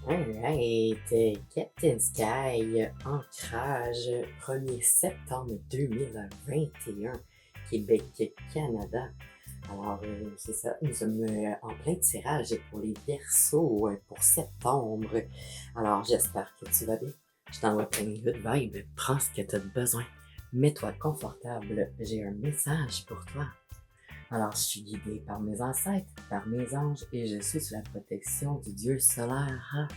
Alright, Captain Sky, ancrage, 1er septembre 2021, Québec, Canada. Alors, c'est ça, nous sommes en plein tirage pour les Verseaux pour septembre. Alors, j'espère que tu vas bien. Je t'envoie plein de good vibes, prends ce que tu as besoin. Mets-toi confortable, j'ai un message pour toi. Alors, je suis guidé par mes ancêtres, par mes anges, et je suis sous la protection du Dieu solaire.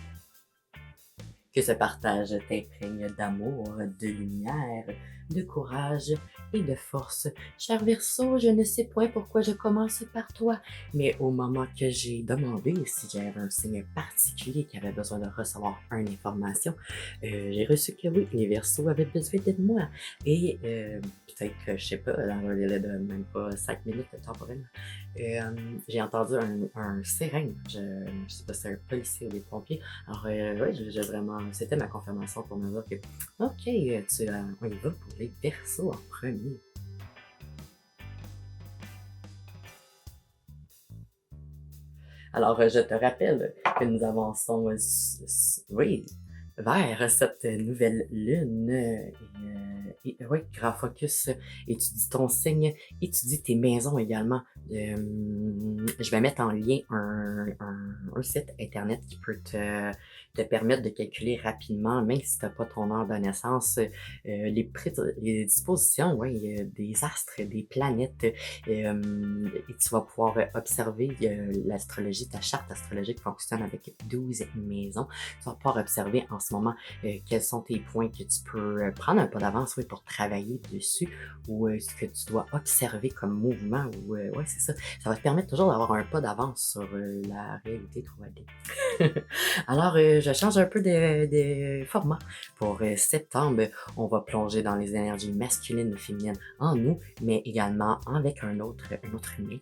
Que ce partage t'imprègne d'amour, de lumière, de courage et de force. Cher Verseau, je ne sais point pourquoi je commence par toi, mais au moment que j'ai demandé si j'avais un signe particulier qui avait besoin de recevoir une information, j'ai reçu que oui, les Verseaux avaient besoin de moi. Et peut-être que, je sais pas, dans un délai de même pas 5 minutes temporellement, j'ai entendu un sirène. Je sais pas si c'est un policier ou des pompiers. Alors, ouais, j'ai vraiment, c'était ma confirmation pour me dire que, ok, on y va pour les Verseaux en premier. Alors, je te rappelle que nous avançons, oui, vers cette nouvelle lune. Et oui, grand focus, étudie ton signe, étudie tes maisons également. Je vais mettre en lien un site internet qui peut te permettre de calculer rapidement, même si tu n'as pas ton heure de naissance, les dispositions des astres, des planètes. Et tu vas pouvoir observer l'astrologie, ta charte astrologique fonctionne avec 12 maisons. Tu vas pouvoir observer en ce moment quels sont tes points que tu peux prendre un pas d'avance pour travailler dessus ou ce que tu dois observer comme mouvement. Ou ouais, c'est ça. Ça va te permettre toujours d'avoir un pas d'avance sur la réalité 3D. Alors, je change un peu de format. Pour septembre, on va plonger dans les énergies masculines et féminines en nous, mais également avec un autre humain.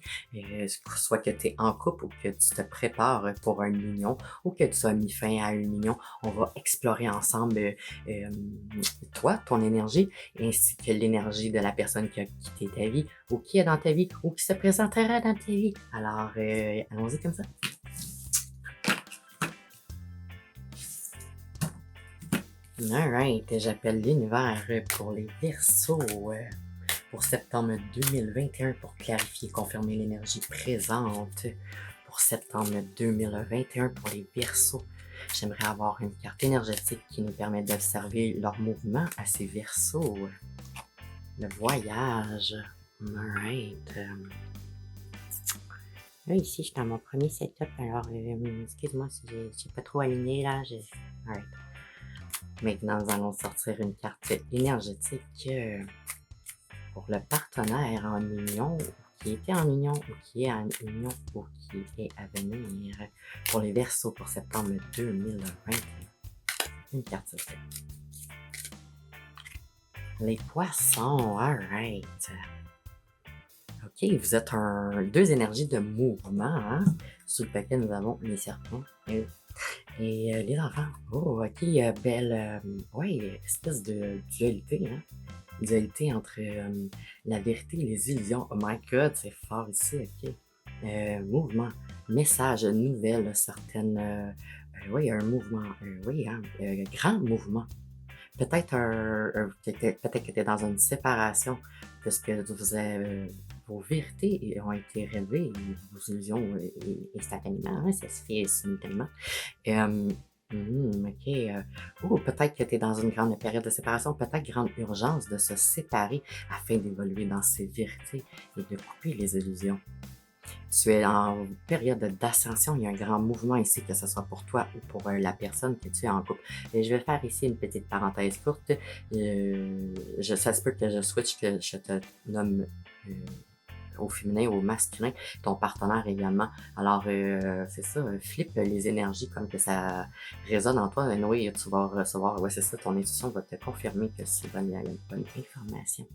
Soit que tu es en couple ou que tu te prépares pour une union ou que tu as mis fin à une union, on va explorer ensemble toi, ton énergie, ainsi que l'énergie de la personne qui a quitté ta vie ou qui est dans ta vie ou qui se présentera dans ta vie. Alors, allons-y comme ça. Alright, j'appelle l'univers pour les Verseaux pour septembre 2021 pour clarifier et confirmer l'énergie présente pour septembre 2021 pour les Verseaux. J'aimerais avoir une carte énergétique qui nous permet d'observer leur mouvement à ces Verseaux. Le voyage. Alright. Là, ici, je suis dans mon premier setup, alors excuse-moi si j'ai pas trop aligné là. Alright. Maintenant, nous allons sortir une carte énergétique pour le partenaire en union, qui était en union ou qui est en union ou qui est à venir pour les Verseaux pour septembre 2021. Une carte sur les Poissons, alright. Ok, vous êtes deux énergies de mouvement, hein, sous lequel nous avons les serpents. Et les enfants, oh ok, belle, espèce de dualité, hein. Dualité entre la vérité et les illusions. Oh my god, c'est fort ici, ok. Mouvement, message, nouvelle, certaines, un mouvement, grand mouvement. Peut-être peut-être que tu es dans une séparation, parce que vos vérités ont été révélées, vos illusions instantanément, hein, ça se fait simultanément. Peut-être que tu es dans une grande période de séparation, peut-être grande urgence de se séparer afin d'évoluer dans ses vérités et de couper les illusions. Tu es en période d'ascension, il y a un grand mouvement ici, que ce soit pour toi ou pour la personne que tu es en couple. Et je vais faire ici une petite parenthèse courte. Ça se peut que je switch, que je te nomme au féminin ou au masculin, ton partenaire également. Alors, c'est ça, flippe les énergies comme que ça résonne en toi. Oui, tu vas recevoir, c'est ça, ton intuition va te confirmer que c'est une bonne information.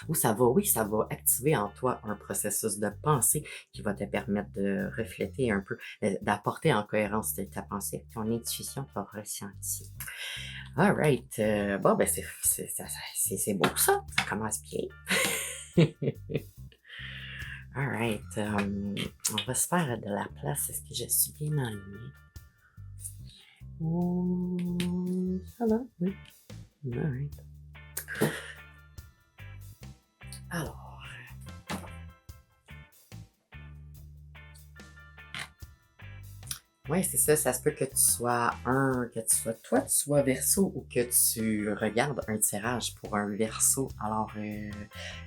Ou ça va activer en toi un processus de pensée qui va te permettre de refléter un peu, d'apporter en cohérence ta pensée avec ton intuition, ton ressenti. Alright, c'est beau ça commence bien. Alright, on va se faire de la place. Est-ce que je suis bien alignée? Oh, ça va, oui. Alright. Alors, ouais, c'est ça. Ça se peut que tu sois toi, tu sois Verseau ou que tu regardes un tirage pour un Verseau. Alors,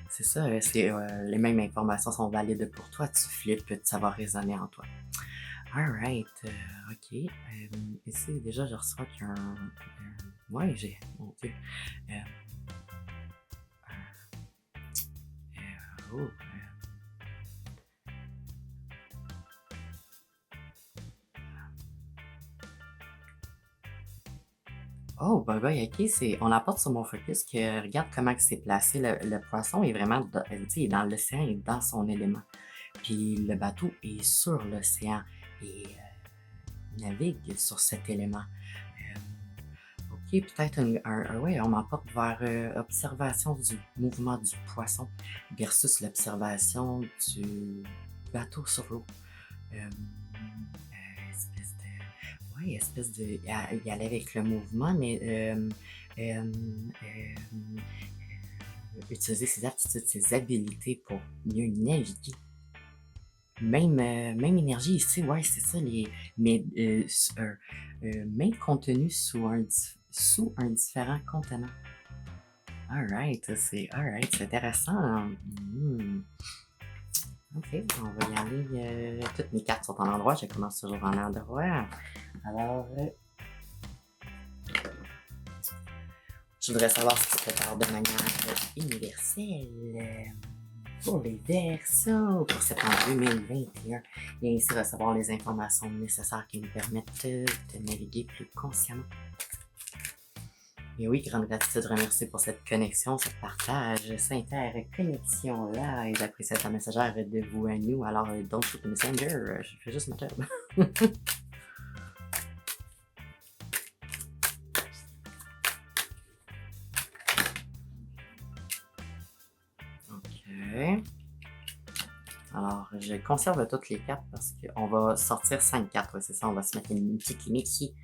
c'est ça. Les mêmes informations sont valides pour toi. Tu flippes, ça va résonner en toi. Alright, ok. Ici, déjà, je reçois ouais, j'ai. Mon Dieu. Euh, oh, oh, ben, ok, on apporte sur mon focus que regarde comment c'est placé. Le poisson est vraiment, tu sais, dans l'océan et dans son élément. Puis le bateau est sur l'océan et navigue sur cet élément. Ok, peut-être ouais, on m'emporte vers observation du mouvement du poisson versus l'observation du bateau sur l'eau. Espèce de. Ouais, espèce de. Y aller avec le mouvement, mais utiliser ses aptitudes, ses habilités pour mieux naviguer. Même énergie ici, ouais, c'est ça, mais même contenu sous un différent contenant. Alright, c'est intéressant. Ok, on va y aller. Toutes mes cartes sont en endroit, je commence toujours en endroit. Alors, je voudrais savoir ce qui se prépare de manière universelle pour les Verseaux pour septembre 2021 et ainsi recevoir les informations nécessaires qui nous permettent de naviguer plus consciemment. Et oui, grande gratitude, remercie pour cette connexion, ce partage, cette interconnexion-là. Et j'apprécie être un messagère de vous à nous. Alors, don't shoot the messenger, je fais juste ma job. Ok. Alors, je conserve toutes les cartes parce qu'on va sortir 5 cartes, c'est ça, on va se mettre une petite limite ici.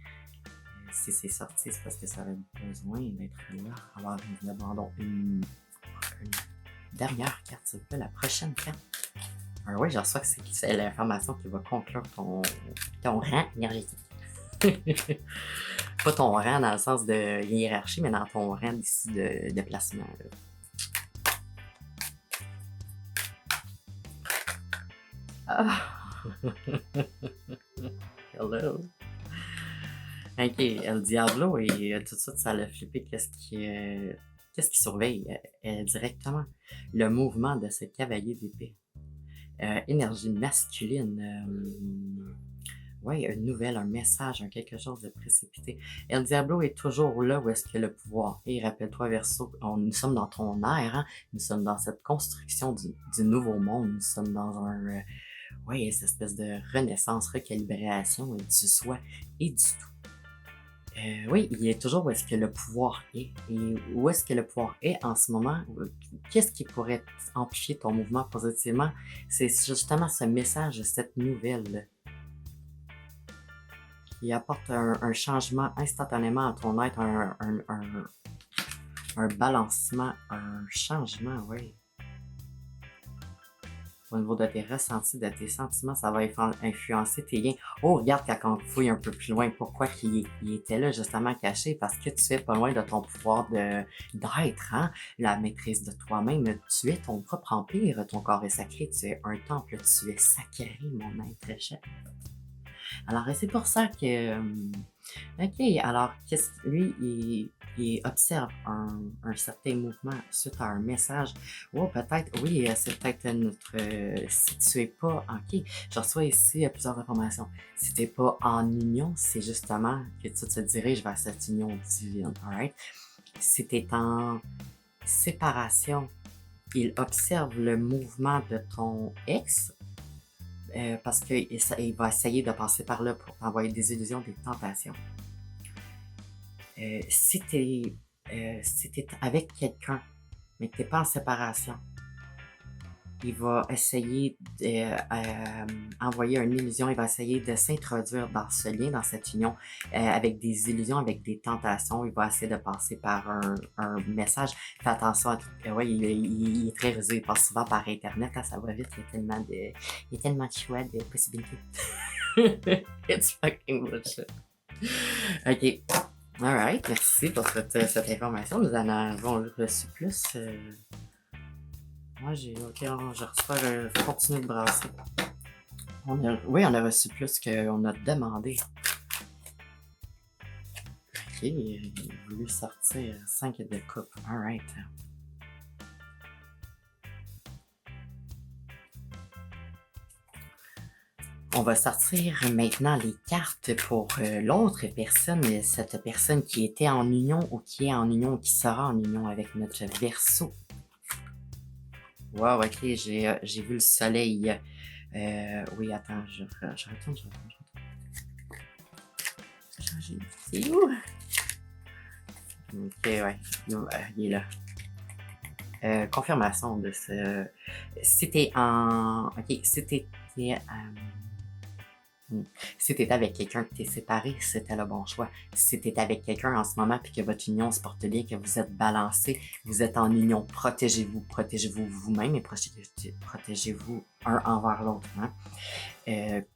Si c'est sorti, c'est parce que ça aurait besoin d'être là. Alors, nous demandons une dernière carte, s'il vous plaît, la prochaine carte. Alors oui, je reçois que c'est l'information qui va conclure ton rang énergétique. Pas ton rang dans le sens de hiérarchie, mais dans ton rang d'ici de placement. Ah! Hello! Ok, El Diablo et tout de suite ça l'a flippé. Qu'est-ce qui surveille directement? Le mouvement de ce cavalier d'épée. Énergie masculine. Ouais, une nouvelle, un message, quelque chose de précipité. El Diablo est toujours là où est-ce que le pouvoir est. Rappelle-toi, Verseau, nous sommes dans ton ère, hein? Nous sommes dans cette construction du nouveau monde. Nous sommes dans ouais, cette espèce de renaissance, recalibration du soi et du tout. Oui, il est toujours où est-ce que le pouvoir est. Et où est-ce que le pouvoir est en ce moment? Qu'est-ce qui pourrait amplifier ton mouvement positivement? C'est justement ce message, cette nouvelle qui apporte un changement instantanément à ton être, un balancement, un changement, oui. Au niveau de tes ressentis, de tes sentiments, ça va influencer tes liens. Oh, regarde quand on fouille un peu plus loin, pourquoi il était là justement caché? Parce que tu es pas loin de ton pouvoir d'être, hein? La maîtrise de toi-même. Tu es ton propre empire, ton corps est sacré, tu es un temple, tu es sacré, mon être cher. Alors, c'est pour ça que... OK, alors, lui, il observe un certain mouvement suite à un message. Oh, peut-être, oui, c'est peut-être notre... si tu es pas... OK, je reçois ici plusieurs informations. Si tu n'es pas en union, c'est justement que tu te diriges vers cette union divine, alright? Si tu es en séparation, il observe le mouvement de ton ex, parce qu'il va essayer de passer par là pour t'envoyer des illusions, des tentations. Si t'es avec quelqu'un, mais que t'es pas en séparation, il va essayer d'envoyer une illusion, il va essayer de s'introduire dans ce lien, dans cette union, avec des illusions, avec des tentations. Il va essayer de passer par un message. Fais attention à tout. Ouais, il est très rusé, il passe souvent par Internet, là, ça va vite, il y a tellement de choix, de possibilités. It's fucking bullshit. Ok. Alright, merci pour cette information. Nous en avons reçu plus. Moi, j'ai reçu, faut continuer de brasser. Oui, on a reçu plus qu'on a demandé. Ok, il a voulu sortir 5 de coupe. Alright. On va sortir maintenant les cartes pour l'autre personne, cette personne qui était en union ou qui est en union ou qui sera en union avec notre Verseau. Wow, ok, j'ai vu le soleil. Oui, attends, je retourne. C'est où? Ok, ouais, il est là. Confirmation de ce... C'était en... Ok, c'était... Si t'es avec quelqu'un que t'es séparé, c'était le bon choix. Si t'es avec quelqu'un en ce moment puis que votre union se porte bien, que vous êtes balancé, vous êtes en union, protégez-vous vous-même et protégez-vous un envers l'autre. Hein?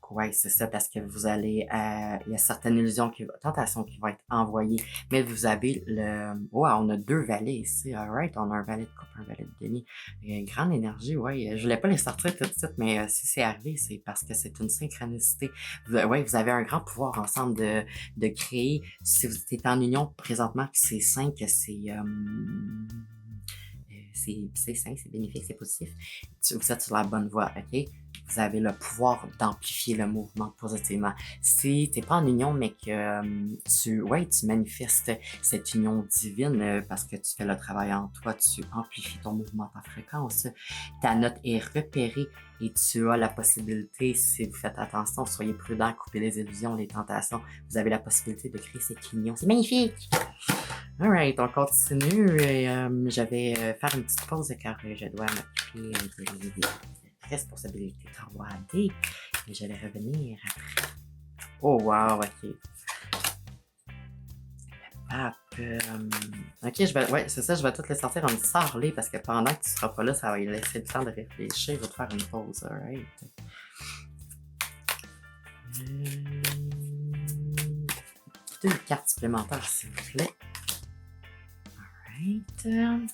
Ouais, c'est ça, parce que vous allez, il y a certaines tentations qui vont être envoyées, mais vous avez on a 2 valets ici, alright, on a un valet de coupe, un valet de denier, grande énergie, ouais, je voulais pas les sortir tout de suite, mais si c'est arrivé, c'est parce que c'est une synchronicité, vous avez un grand pouvoir ensemble de créer, si vous êtes en union présentement, que c'est 5, c'est sain, c'est bénéfique, c'est positif. Vous êtes sur la bonne voie, ok? Vous avez le pouvoir d'amplifier le mouvement positivement. Si t'es pas en union, mais que tu manifestes cette union divine parce que tu fais le travail en toi, tu amplifies ton mouvement, ta fréquence, ta note est repérée et tu as la possibilité, si vous faites attention, soyez prudent, coupez les illusions, les tentations, vous avez la possibilité de créer cette union. C'est magnifique! Alright, on continue et je vais faire une petite pause car je dois m'occuper des responsabilités 3D et je vais revenir après. Oh wow, ok. Ok, c'est ça, je vais tout les sortir en sort-les parce que pendant que tu seras pas là, ça va lui laisser le temps de réfléchir. Je vais te faire une pause, alright. 2 cartes supplémentaires, s'il vous plaît. Alright.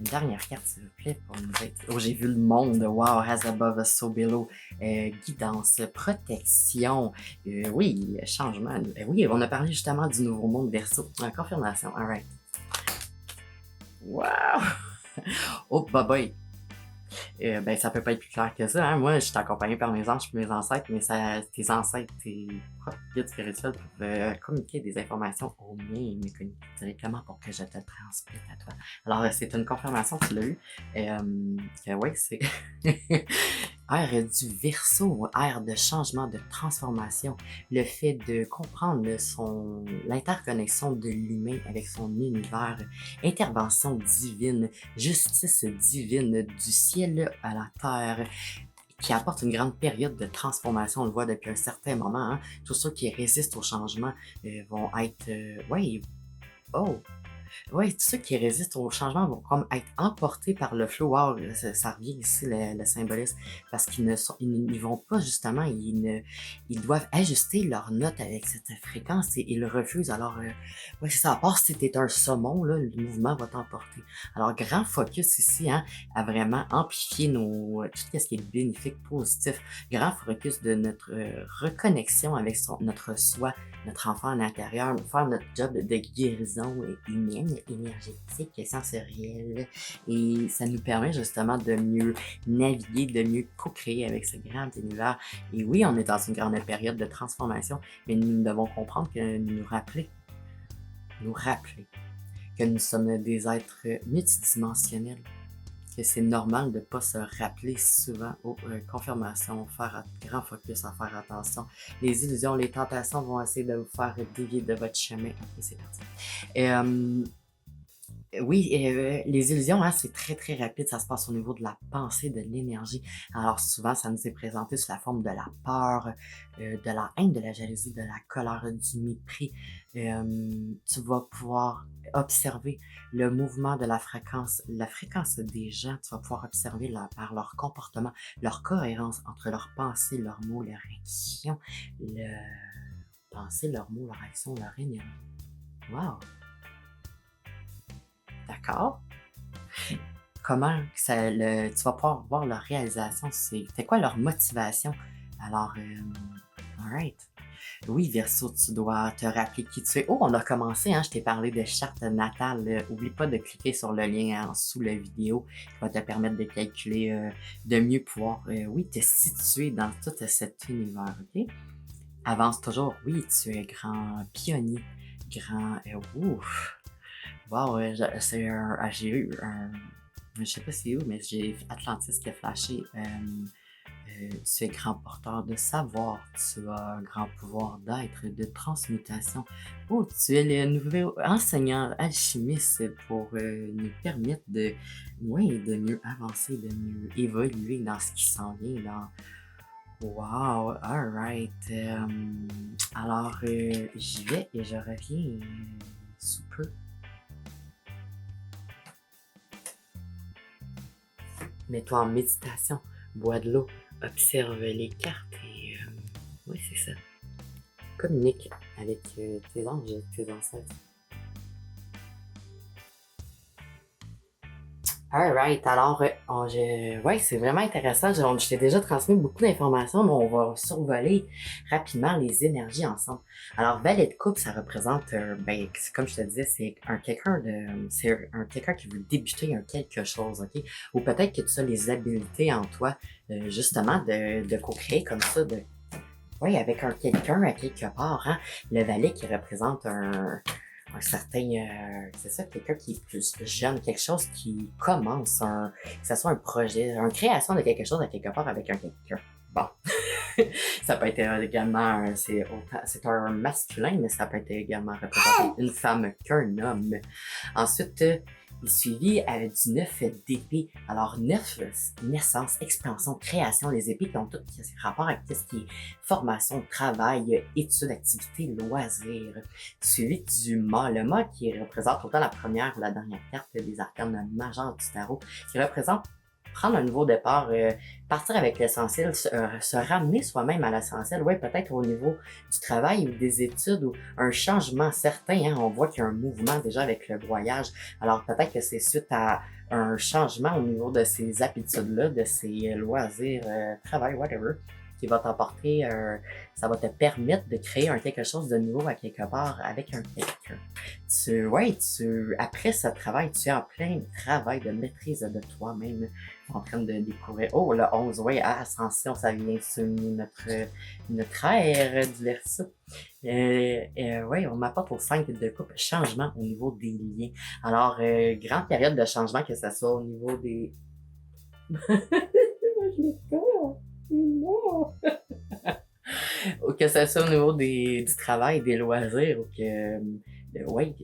Une dernière carte, s'il vous plaît, pour nous aider. Oh, j'ai vu le monde. Wow, as above, so below. Guidance, protection. Oui, changement. Oui, on a parlé justement du nouveau monde Verseau. Confirmation, alright. Wow! Oh, bye bye. Ben, ça peut pas être plus clair que ça. Hein? Moi, je suis accompagné par mes anges et mes ancêtres, mais tes ancêtres, tes propres guides spirituels peuvent communiquer des informations aux miens et me communiquer directement pour que je te transmette à toi. Alors, c'est une confirmation, tu l'as eu. Oui, c'est ère du Verseau, ère de changement, de transformation. Le fait de comprendre l'interconnexion de l'humain avec son univers, intervention divine, justice divine du ciel à la terre, qui apporte une grande période de transformation. On le voit depuis un certain moment. Hein? Tous ceux qui résistent au changement vont être... tous ceux qui résistent au changement vont comme être emportés par le flow. Wow, ça revient ici le symbolisme, parce ils vont pas justement, ils doivent ajuster leur note avec cette fréquence et ils refusent. Alors, c'est ça. À part si t'es un saumon, là, le mouvement va t'emporter. Alors, grand focus ici, hein, à vraiment amplifier tout ce qui est bénéfique, positif. Grand focus de notre reconnexion avec notre soi, notre enfant à l'intérieur, faire notre job de guérison humaine, énergétique, sensorielle. Et ça nous permet justement de mieux naviguer, de mieux co-créer avec ce grand univers. Et oui, on est dans une grande période de transformation, mais nous devons comprendre que nous rappeler que nous sommes des êtres multidimensionnels, que c'est normal de ne pas se rappeler souvent aux confirmations, faire grand focus, à faire attention. Les illusions, les tentations vont essayer de vous faire dévier de votre chemin. Ok, c'est parti. Oui, les illusions, hein, c'est très, très rapide. Ça se passe au niveau de la pensée, de l'énergie. Alors souvent, ça nous est présenté sous la forme de la peur, de la haine, de la jalousie, de la colère, du mépris. Tu vas pouvoir observer le mouvement de la fréquence des gens. Tu vas pouvoir observer par leur comportement, leur cohérence entre leurs pensées, leurs mots, leurs actions, le pensée, leurs mots, leurs actions, leur énergie. Wow! D'accord? Comment tu vas pouvoir voir leur réalisation, c'est quoi leur motivation. Alors, alright. Oui, Verseau, tu dois te rappeler qui tu es. Oh, on a commencé, hein, je t'ai parlé de charte natale. Oublie pas de cliquer sur le lien en dessous de la vidéo qui va te permettre de calculer, de mieux pouvoir, oui, te situer dans tout cet univers, ok? Avance toujours. Oui, tu es grand pionnier, grand, ouf. Wow, j'ai eu un, je sais pas c'est où, mais j'ai Atlantis qui a flashé. Tu es grand porteur de savoir, tu as un grand pouvoir d'être, de transmutation. Oh, tu es le nouveau enseignant alchimiste pour nous permettre de, ouais, de mieux avancer, de mieux évoluer dans ce qui s'en vient. Wow, alright. Alors, j'y vais et je reviens sous peu. Mets-toi en méditation, bois de l'eau, observe les cartes et oui, c'est ça. Communique avec tes anges, tes ancêtres. Alright, alors, ouais, c'est vraiment intéressant. Je t'ai déjà transmis beaucoup d'informations, mais on va survoler rapidement les énergies ensemble. Alors, Valet de coupe, ça représente, ben, comme je te disais, c'est un quelqu'un qui veut débuter un quelque chose, ok? Ou peut-être que tu as les habiletés en toi, justement, de co-créer comme ça, oui, avec un quelqu'un à quelque part, hein. Le valet qui représente un certain, c'est ça, quelqu'un qui est plus jeune, quelque chose qui commence, que ce soit un projet, une création de quelque chose à quelque part avec un quelqu'un. Bon. Ça peut être également, c'est un masculin, mais ça peut être également représenter une femme qu'un homme. Ensuite, il est suivi avec du 9 d'épée. Alors, 9, naissance, expansion, création, les épées qui ont tout rapport avec tout ce qui est formation, travail, études, activités, loisirs. Suivi du mât. Le mât qui représente autant la première ou la dernière carte des arcanes majeures du tarot, qui représente prendre un nouveau départ, partir avec l'essentiel, se ramener soi-même à l'essentiel, ouais, peut-être au niveau du travail ou des études ou un changement certain, hein, on voit qu'il y a un mouvement déjà avec le voyage, alors peut-être que c'est suite à un changement au niveau de ces habitudes-là, de ces loisirs, travail, whatever, qui va t'apporter, ça va te permettre de créer quelque chose de nouveau à quelque part avec un quelqu'un. Après ce travail, tu es en plein travail de maîtrise de toi-même, en train de découvrir. Oh, le 11, oui, ascension, ça vient sur notre ère du Verseau. Oui, on m'apporte au 5 de coupe, changement au niveau des liens. Alors, grande période de changement, que ce soit au niveau des... Je l'ai pas. Non. Ou que ce soit au niveau du travail, des loisirs, ou ouais.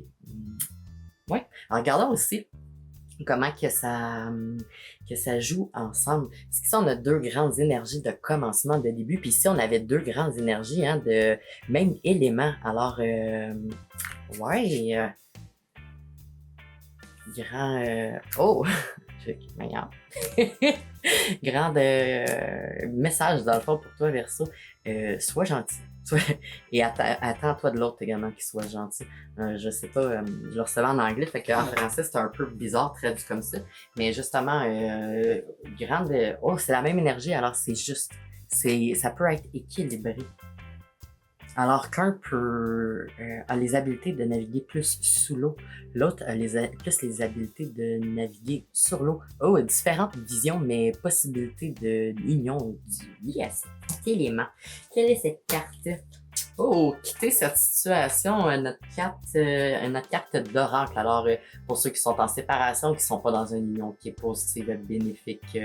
Ouais. En regardant aussi comment que ça joue ensemble. Parce qu'ici, on a deux grandes énergies de commencement, de début. Puis ici, on avait deux grandes énergies, hein, de même élément. Alors, ouais. Grand... oh! Regarde. Grand message, dans le fond, pour toi, Verseau. Sois gentil. Et attends-toi de l'autre également qu'il soit gentil. Je sais pas, je le recevais en anglais, fait qu'en français, c'est un peu bizarre traduit comme ça. Mais justement, grande... oh, c'est la même énergie, alors c'est juste. Ça peut être équilibré. Alors qu'un a les habiletés de naviguer plus sous l'eau, l'autre a plus les habiletés de naviguer sur l'eau. Oh, différentes visions, mais possibilités de l'union liées à cet élément. Quelle est cette carte? Oh, quitter cette situation, notre carte d'oracle. Alors, pour ceux qui sont en séparation, qui sont pas dans une union qui est positive, bénéfique,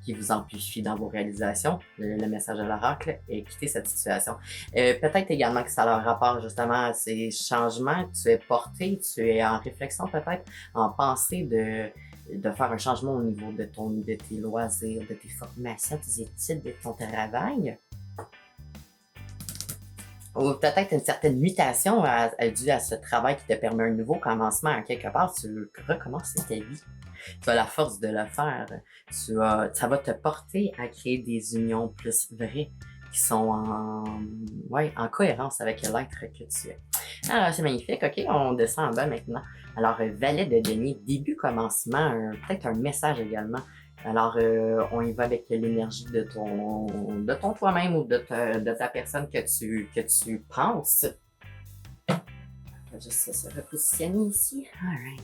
qui vous amplifie dans vos réalisations, le message de l'oracle est quitter cette situation. Peut-être également que ça a un rapport justement à ces changements. Tu es porté, tu es en réflexion peut-être, en pensée de faire un changement au niveau de tes loisirs, de tes formations, tes études, de ton travail. Ou peut-être une certaine mutation due à ce travail qui te permet un nouveau commencement. À quelque part, tu veux recommencer ta vie. Tu as la force de le faire. Ça va te porter à créer des unions plus vraies qui sont en cohérence avec l'être que tu es. Alors, c'est magnifique. OK, on descend en bas maintenant. Alors, valet de denier, début, commencement, peut-être un message également. Alors, on y va avec l'énergie de ton toi-même ou de ta personne que tu penses. On va juste se repositionner ici. Alright.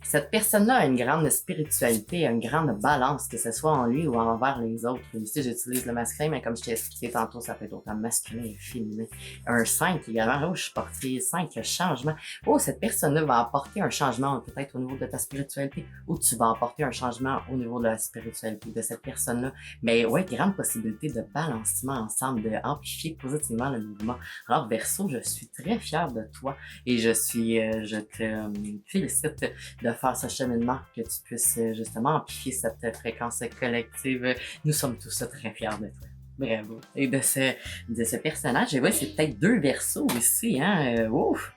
Cette personne-là a une grande spiritualité, une grande balance, que ce soit en lui ou envers les autres. Ici, j'utilise le masculin, mais comme je t'ai expliqué tantôt, ça peut être autant masculin et féminin. Un 5 également. Oh, je suis porté 5, changement. Oh, cette personne-là va apporter un changement peut-être au niveau de ta spiritualité ou tu vas apporter un changement au niveau de la spiritualité de cette personne-là. Mais ouais, grande possibilité de balancement ensemble, de amplifier positivement le mouvement. Alors, Verseau, je suis très fière de toi et je te félicite de faire ce cheminement, que tu puisses justement amplifier cette fréquence collective. Nous sommes tous très fiers de toi. Bravo. Et de ce personnage, et ouais, c'est peut-être 2 Verseaux ici, hein. Ouf!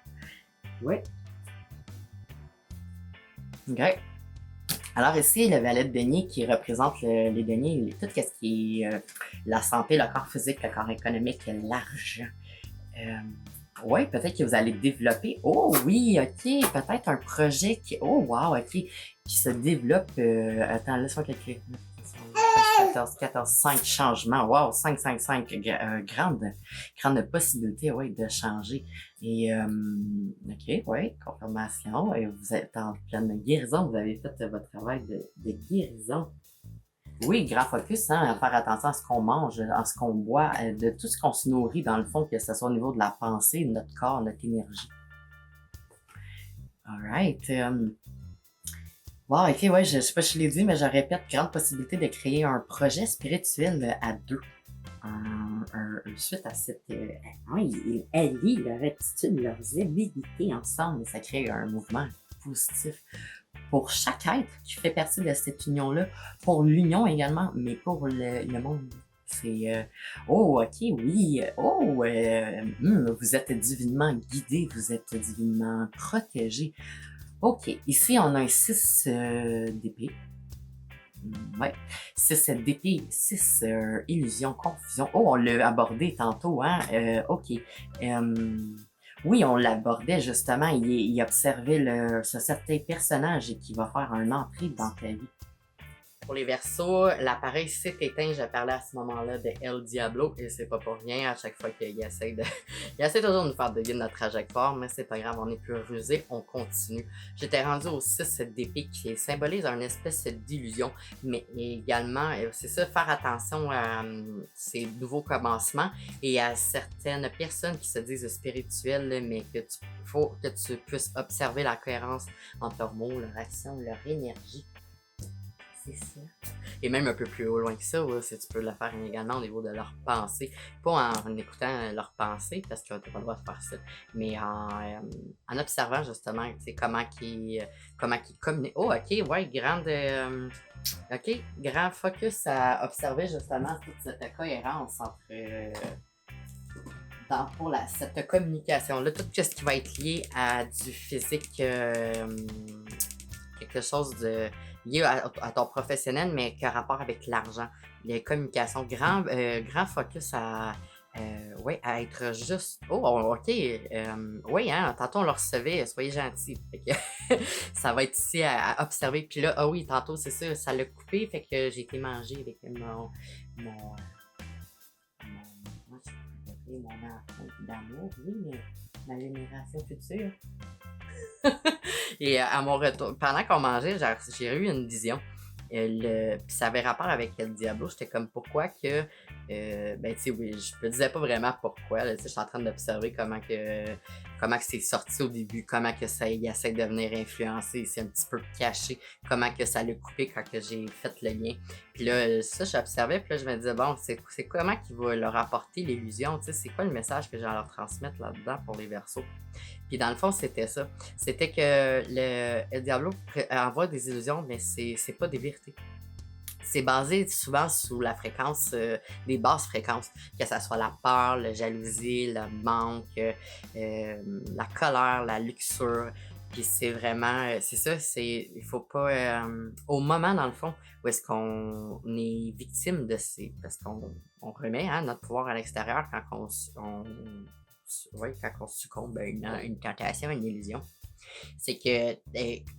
Ouais. OK. Alors ici, le valet de denier qui représente les deniers, tout ce qui est la santé, le corps physique, le corps économique, l'argent. Oui, peut-être que vous allez développer. Oh oui, ok, peut-être un projet qui. Oh wow, ok, qui se développe. Attends, laisse-moi calculer. 14, 5 changements. Wow, 5. Grande possibilité, oui, de changer. Et, ok, oui, confirmation. Et vous êtes en pleine guérison. Vous avez fait votre travail de guérison. Oui, grand focus, hein, à faire attention à ce qu'on mange, à ce qu'on boit, de tout ce qu'on se nourrit dans le fond, que ce soit au niveau de la pensée, de notre corps, notre énergie. Alright. Wow, ok, ouais, je sais pas si je l'ai dit, mais je répète, grande possibilité de créer un projet spirituel à 2. Suite à cette... ils allient leur attitude, leurs habilités ensemble, et ça crée un mouvement positif pour chaque être qui fait partie de cette union-là, pour l'union également, mais pour le monde. C'est oh, ok, oui, oh, vous êtes divinement guidé, vous êtes divinement protégé. Ok, ici on a un 6 d'épée. Ouais, 6 d'épée, 6 illusion, confusion. Oh, on l'a abordé tantôt, hein? Ok. Oui, on l'abordait justement. Il observait ce certain personnage qui va faire un entrée dans ta vie. Pour les Verseaux, l'appareil s'est éteint. Je parlais à ce moment-là de El Diablo et c'est pas pour rien. À chaque fois qu'il essaie il essaie toujours de nous faire deviner notre trajectoire, mais c'est pas grave, on est plus rusé, on continue. J'étais rendu au 6 d'épée qui symbolise une espèce d'illusion, mais également, c'est ça, faire attention à ces nouveaux commencements et à certaines personnes qui se disent spirituelles, mais faut que tu puisses observer la cohérence entre leurs mots, leur action, leur énergie. C'est ça. Et même un peu plus loin que ça, ouais, si tu peux le faire également au niveau de leur pensée. Pas en écoutant leur pensée, parce que tu n'as pas le droit de faire ça, mais en observant justement comment ils communiquent. Oh, ok, ouais, grand focus à observer justement toute cette cohérence entre pour cette communication-là, tout ce qui va être lié à du physique, quelque chose de lié à ton professionnel, mais qui a rapport avec l'argent, les communications, grand focus à être juste. Oh, ok. Oui, hein, tantôt on le recevait, soyez gentils. Ça va être ici à observer. Puis là, ah oui, tantôt, c'est ça, ça l'a coupé, fait que j'ai été mangé avec mon enfant d'amour, oui, mais ma génération future. Et à mon retour, pendant qu'on mangeait, j'ai eu une vision. Puis ça avait rapport avec El Diablo. J'étais comme, pourquoi que... ben, tu sais, oui, je me disais pas vraiment pourquoi. Tu sais, je suis en train d'observer comment que c'est sorti au début, comment que ça il essaie de venir influencer, c'est un petit peu caché, comment que ça l'a coupé quand que j'ai fait le lien. Puis là, ça, j'observais, puis là, je me disais, bon, c'est comment qu'il va leur apporter l'illusion, tu sais, c'est quoi le message que j'ai à leur transmettre là-dedans pour les Verseaux. Puis dans le fond, c'était ça. C'était que le El Diablo envoie des illusions, mais c'est pas des vérités. C'est basé souvent sous la fréquence, des basses fréquences, que ce soit la peur, la jalousie, le manque, la colère, la luxure. Puis c'est vraiment, c'est ça, il faut pas, au moment dans le fond où est-ce qu'on est victime de parce qu'on remet notre pouvoir à l'extérieur quand on succombe à une tentation, une illusion. C'est que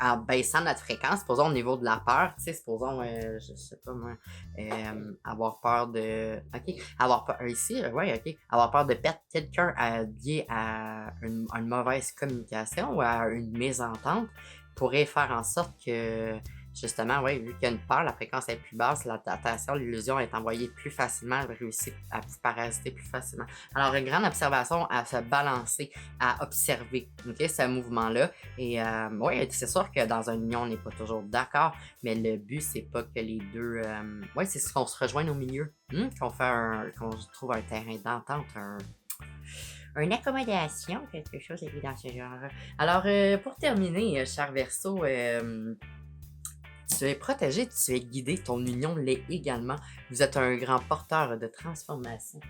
en baissant notre fréquence, supposons au niveau de la peur, tu sais, supposons, je sais pas moi, avoir peur de. OK. Avoir peur. Ici, ouais, OK. Avoir peur de perdre quelqu'un lié à une mauvaise communication ou à une mésentente pourrait faire en sorte que. Justement, oui, vu qu'il y a une peur, la fréquence est plus basse, la tentation, l'illusion est envoyée plus facilement, elle réussit à vous parasiter plus facilement. Alors, une grande observation à se balancer, à observer, OK, ce mouvement-là. Et oui, c'est sûr que dans une union, on n'est pas toujours d'accord, mais le but, c'est pas que les deux... oui, c'est qu'on se rejoigne au milieu, qu'on trouve un terrain d'entente, une accommodation, quelque chose dans ce genre. Alors, pour terminer, cher Verseau, tu es protégé, tu es guidé, ton union l'est également. Vous êtes un grand porteur de transformation.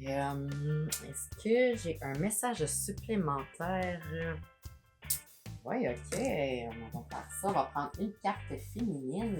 Est-ce que j'ai un message supplémentaire? Oui, ok, on va faire ça. On va prendre une carte féminine.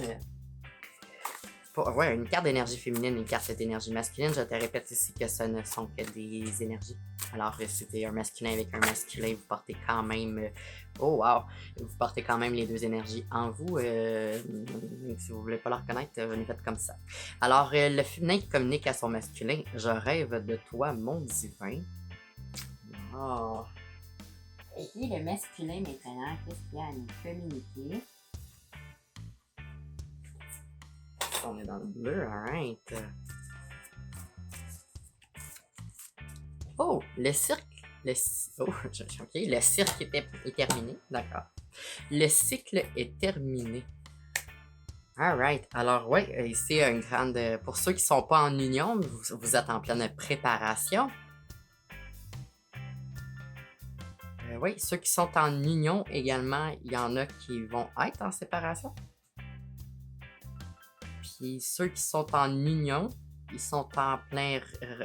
Ouais, une carte d'énergie féminine, une carte d'énergie masculine. Je te répète ici que ce ne sont que des énergies. Alors, c'était un masculin avec un masculin, vous portez quand même... oh, wow! Vous portez quand même les deux énergies en vous. Si vous voulez pas le reconnaître, venez faites comme ça. Alors, le féminin qui communique à son masculin. Je rêve de toi, mon divin. Oh. Et le masculin maintenant, qu'est-ce qu'il y a à nous communiquer? On est dans le bleu, alright. Oh, le cirque. Ok, le cirque est terminé, d'accord. Le cycle est terminé. Alright, alors ouais, ici une grande... pour ceux qui sont pas en union, vous êtes en pleine préparation. Oui, ceux qui sont en union également, il y en a qui vont être en séparation. Puis ceux qui sont en union, ils sont en plein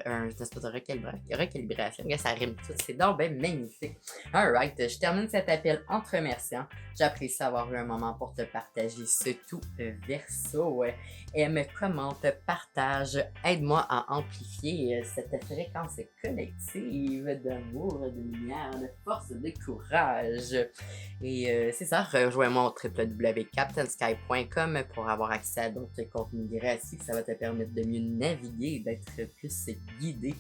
une espèce de recalibration. Regarde, ça rime tout. C'est donc ben magnifique. Alright, je termine cet appel en te remerciant. J'apprécie avoir eu un moment pour te partager ce tout Verseau. Aime, commente, partage. Aide-moi à amplifier cette fréquence collective d'amour, de lumière, de force, de courage. Et c'est ça, rejoins-moi au www.captainsky.com pour avoir accès à d'autres contenus gratuits. Ça va te permettre de mieux naviguer, d'être plus guidé.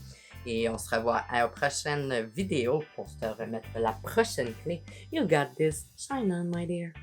Et on se revoit à la prochaine vidéo pour te remettre la prochaine clé. You got this. Shine on, my dear.